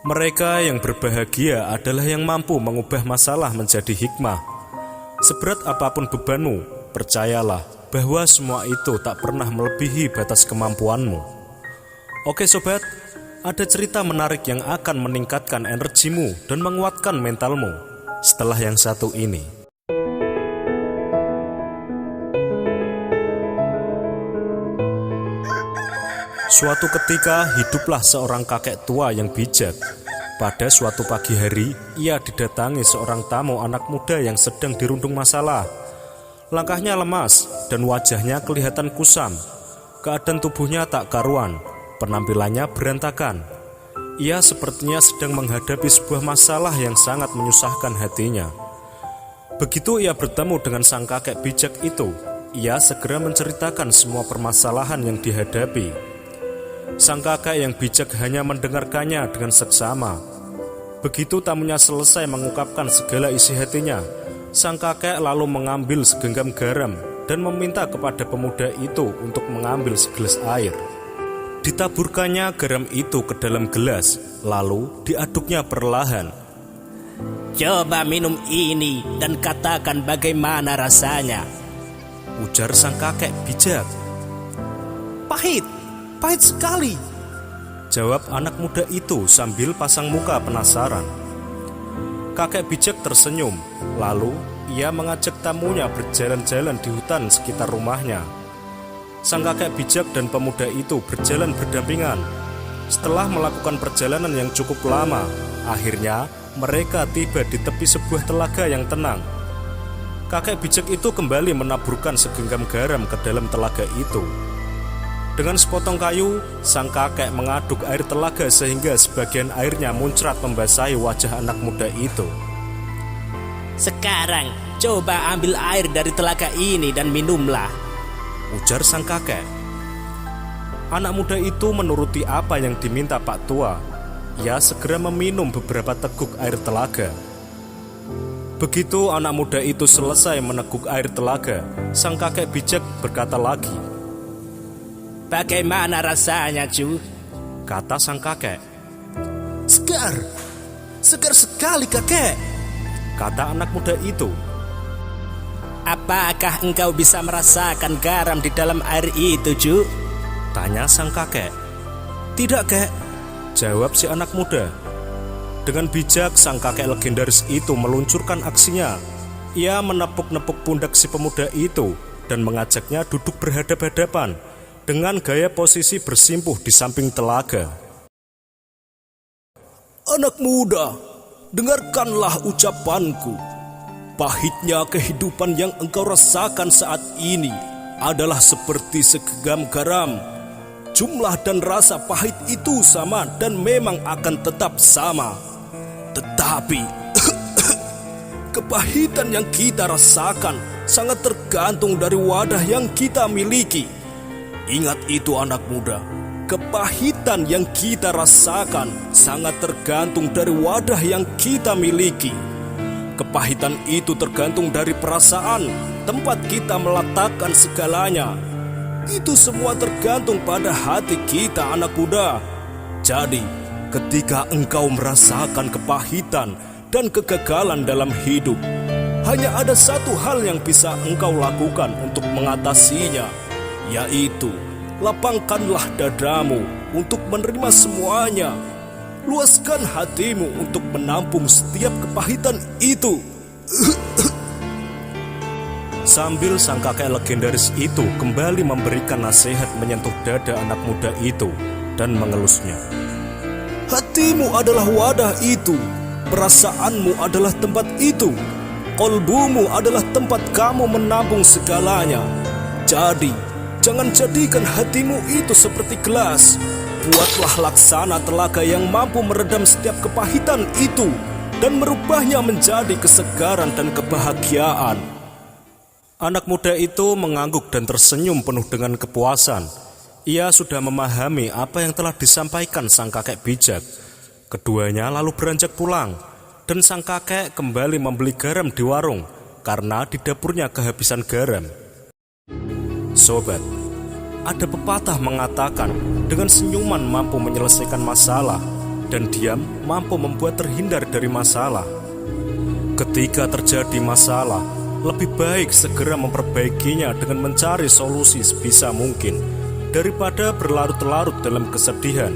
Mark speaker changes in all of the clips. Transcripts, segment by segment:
Speaker 1: Mereka yang berbahagia adalah yang mampu mengubah masalah menjadi hikmah. Seberat apapun bebanmu, percayalah bahwa semua itu tak pernah melebihi batas kemampuanmu. Oke sobat, ada cerita menarik yang akan meningkatkan energimu dan menguatkan mentalmu setelah yang satu ini. Suatu ketika hiduplah seorang kakek tua yang bijak. Pada suatu pagi hari, ia didatangi seorang tamu anak muda yang sedang dirundung masalah. Langkahnya lemas dan wajahnya kelihatan kusam. Keadaan tubuhnya tak karuan, penampilannya berantakan. Ia sepertinya sedang menghadapi sebuah masalah yang sangat menyusahkan hatinya. Begitu ia bertemu dengan sang kakek bijak itu, ia segera menceritakan semua permasalahan yang dihadapi. Sang kakek yang bijak hanya mendengarkannya dengan seksama. Begitu tamunya selesai mengungkapkan segala isi hatinya, sang kakek lalu mengambil segenggam garam dan meminta kepada pemuda itu untuk mengambil segelas air. Ditaburkannya garam itu ke dalam gelas, lalu diaduknya perlahan.
Speaker 2: "Coba minum ini dan katakan bagaimana rasanya,"
Speaker 1: ujar sang kakek bijak.
Speaker 3: Pahit sekali,"
Speaker 1: jawab anak muda itu sambil pasang muka penasaran. Kakek bijak tersenyum, lalu ia mengajak tamunya berjalan-jalan di hutan sekitar rumahnya. Sang kakek bijak dan pemuda itu berjalan berdampingan. Setelah melakukan perjalanan yang cukup lama, akhirnya mereka tiba di tepi sebuah telaga yang tenang. Kakek bijak itu kembali menaburkan segenggam garam ke dalam telaga itu. Dengan sepotong kayu, sang kakek mengaduk air telaga sehingga sebagian airnya muncrat membasahi wajah anak muda itu.
Speaker 2: "Sekarang coba ambil air dari telaga ini dan minumlah,"
Speaker 1: ujar sang kakek. Anak muda itu menuruti apa yang diminta Pak Tua. Ia segera meminum beberapa teguk air telaga. Begitu anak muda itu selesai meneguk air telaga, sang kakek bijak berkata lagi,
Speaker 2: "Bagaimana rasanya, Cu?"
Speaker 1: kata sang kakek.
Speaker 3: Segar sekali kakek,"
Speaker 1: kata anak muda itu.
Speaker 2: "Apakah engkau bisa merasakan garam di dalam air itu, Cu?"
Speaker 1: tanya sang kakek.
Speaker 3: "Tidak kek,"
Speaker 1: jawab si anak muda. Dengan bijak sang kakek legendaris itu meluncurkan aksinya. Ia menepuk-nepuk pundak si pemuda itu dan mengajaknya duduk berhadap-hadapan dengan gaya posisi bersimpuh di samping telaga.
Speaker 3: "Anak muda, dengarkanlah ucapanku. Pahitnya kehidupan yang engkau rasakan saat ini adalah seperti segenggam garam. Jumlah dan rasa pahit itu sama dan memang akan tetap sama. Tetapi kepahitan yang kita rasakan sangat tergantung dari wadah yang kita miliki. Ingat itu anak muda, kepahitan yang kita rasakan sangat tergantung dari wadah yang kita miliki. Kepahitan itu tergantung dari perasaan, tempat kita meletakkan segalanya. Itu semua tergantung pada hati kita anak muda. Jadi, ketika engkau merasakan kepahitan dan kegagalan dalam hidup, hanya ada satu hal yang bisa engkau lakukan untuk mengatasinya, yaitu lapangkanlah dadamu untuk menerima semuanya. Luaskan hatimu untuk menampung setiap kepahitan itu."
Speaker 1: Sambil sang kakek legendaris itu kembali memberikan nasihat menyentuh dada anak muda itu dan mengelusnya.
Speaker 3: "Hatimu adalah wadah itu, perasaanmu adalah tempat itu, kolbumu adalah tempat kamu menampung segalanya. Jadi, jangan jadikan hatimu itu seperti gelas. Buatlah laksana telaga yang mampu meredam setiap kepahitan itu dan merubahnya menjadi kesegaran dan kebahagiaan."
Speaker 1: Anak muda itu mengangguk dan tersenyum penuh dengan kepuasan. Ia sudah memahami apa yang telah disampaikan sang kakek bijak. Keduanya lalu beranjak pulang, dan sang kakek kembali membeli garam di warung karena di dapurnya kehabisan garam. Sobat, ada pepatah mengatakan dengan senyuman mampu menyelesaikan masalah, dan diam mampu membuat terhindar dari masalah. Ketika terjadi masalah, lebih baik segera memperbaikinya dengan mencari solusi sebisa mungkin daripada berlarut-larut dalam kesedihan.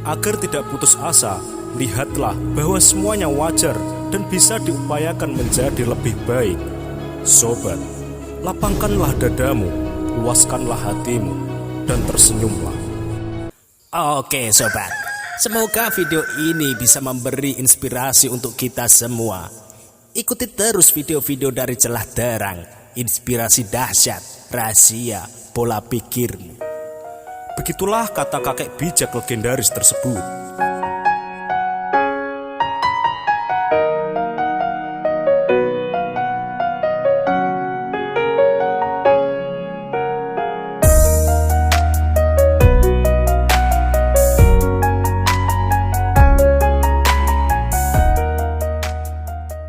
Speaker 1: Agar tidak putus asa, lihatlah bahwa semuanya wajar dan bisa diupayakan menjadi lebih baik. Sobat, lapangkanlah dadamu, luaskanlah hatimu, dan tersenyumlah.
Speaker 2: Oke sobat, semoga video ini bisa memberi inspirasi untuk kita semua. Ikuti terus video-video dari Celah Terang, inspirasi dahsyat, rahasia, pola pikirmu.
Speaker 1: Begitulah kata kakek bijak legendaris tersebut.